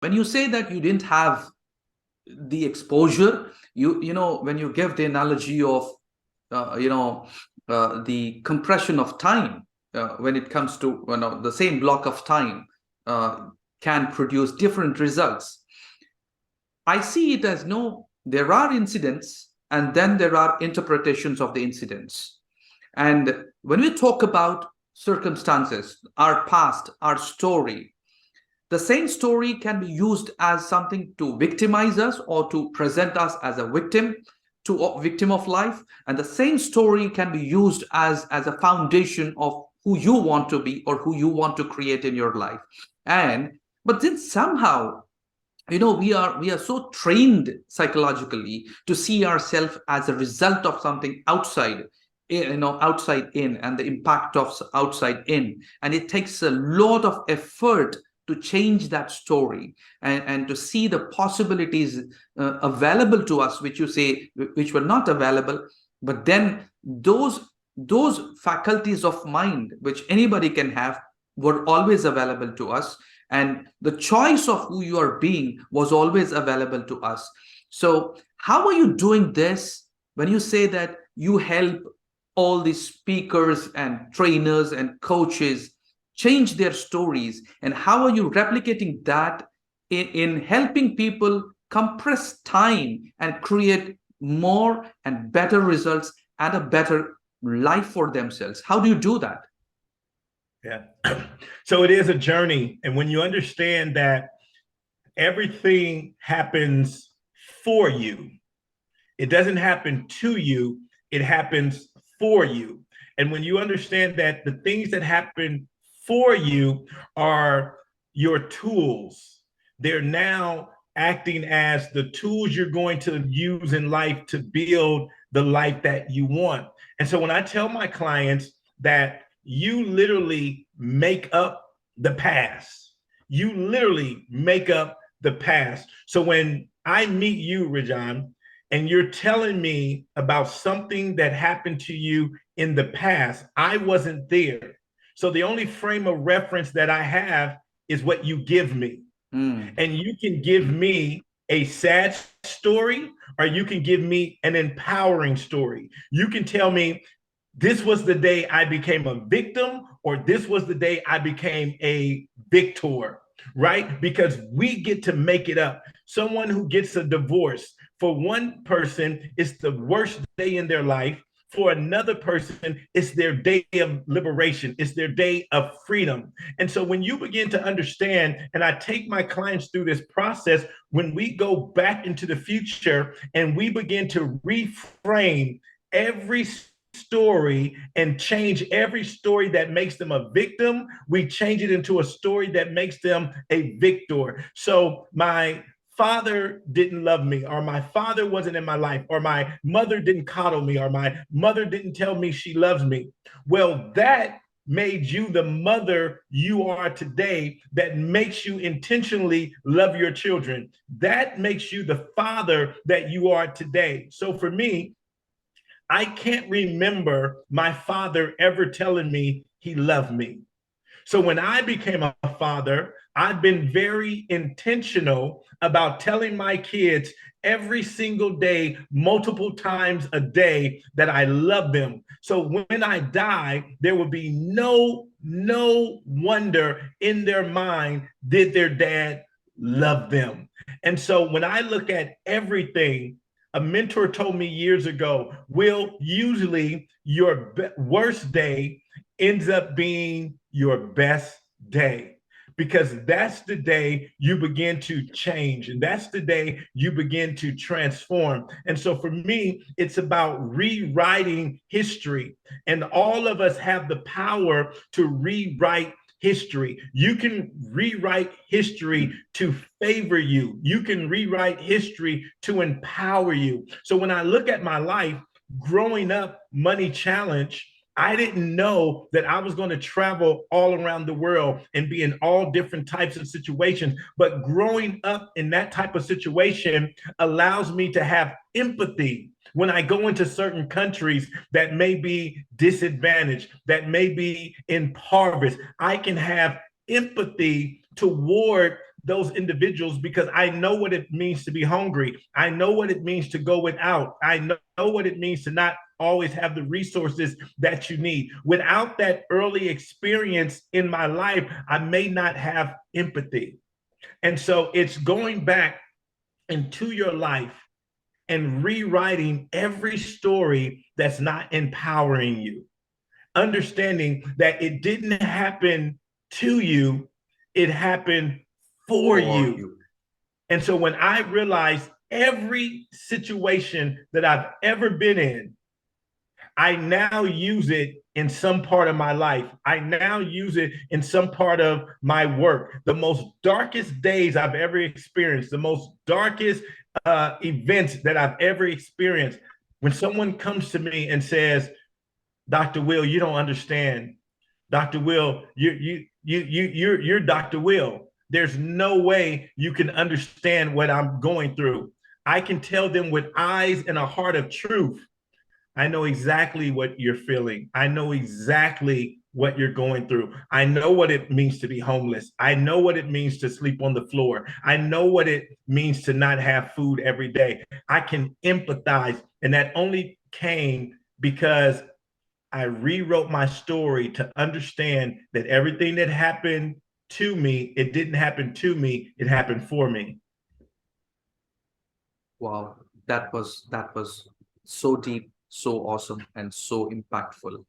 When you say that you didn't have the exposure, when you give the analogy of uh, you know the compression of time, when it comes to the same block of time can produce different results. I see it as, no, there are incidents and then there are interpretations of the incidents. And when we talk about circumstances, our past, our story, the same story can be used as something to victimize us or to present us as a victim, to a victim of life. And the same story can be used as a foundation of who you want to be or who you want to create in your life. And but then somehow, we are so trained psychologically to see ourselves as a result of something outside, outside in, and the impact of outside in. And it takes a lot of effort to change that story, and to see the possibilities available to us, which you say which were not available. But then those faculties of mind which anybody can have were always available to us, and the choice of who you are being was always available to us. So how are you doing this when you say that you help all these speakers and trainers and coaches change their stories, and how are you replicating that in helping people compress time and create more and better results and a better life for themselves? How do you do that? Yeah. So it is a journey. And when you understand that everything happens for you, it doesn't happen to you, it happens for you. And when you understand that the things that happen for you are your tools, they're now acting as the tools you're going to use in life to build the life that you want. And so when I tell my clients that you literally make up the past, you literally make up the past. So when I meet you, Ranjan, and you're telling me about something that happened to you in the past, I wasn't there. So the only frame of reference that I have is what you give me. And you can give me a sad story, or you can give me an empowering story. You can tell me, this was the day I became a victim, or this was the day I became a victor, right? Because we get to make it up. Someone who gets a divorce, for one person, it's the worst day in their life. For another person, it's their day of liberation. It's their day of freedom. And so when you begin to understand, and I take my clients through this process, when we go back into the future and we begin to reframe every story and change every story that makes them a victim, we change it into a story that makes them a victor. So my father didn't love me, or my father wasn't in my life, or my mother didn't coddle me, or my mother didn't tell me she loves me. Well, that made you the mother you are today, that makes you intentionally love your children. That makes you the father that you are today. So for me, I can't remember my father ever telling me he loved me. So when I became a father, I've been very intentional about telling my kids every single day, multiple times a day, that I love them. So when I die, there will be no wonder in their mind, did their dad love them? And so when I look at everything, a mentor told me years ago, Will, usually your worst day ends up being your best day, because that's the day you begin to change, and that's the day you begin to transform. And so for me, it's about rewriting history, and all of us have the power to rewrite history. You can rewrite history to favor you. You can rewrite history to empower you. So when I look at my life, growing up Money Challenge, I didn't know that I was going to travel all around the world and be in all different types of situations. But growing up in that type of situation allows me to have empathy when I go into certain countries that may be disadvantaged, that may be impoverished. I can have empathy toward those individuals because I know what it means to be hungry. I know what it means to go without. I know what it means to not always have the resources that you need. Without that early experience in my life, I may not have empathy. And so it's going back into your life and rewriting every story that's not empowering you. Understanding that it didn't happen to you, it happened for you. And so when I realized every situation that I've ever been in, I now use it in some part of my life. I now use it in some part of my work. The most darkest days I've ever experienced, the most darkest events that I've ever experienced, when someone comes to me and says, Dr. Will, you don't understand. Dr. Will, you're Dr. Will. There's no way you can understand what I'm going through. I can tell them with eyes and a heart of truth. I know exactly what you're feeling. I know exactly what you're going through. I know what it means to be homeless. I know what it means to sleep on the floor. I know what it means to not have food every day. I can empathize. And that only came because I rewrote my story to understand that everything that happened to me, it didn't happen to me, it happened for me. Wow, that was so deep, so awesome, and so impactful.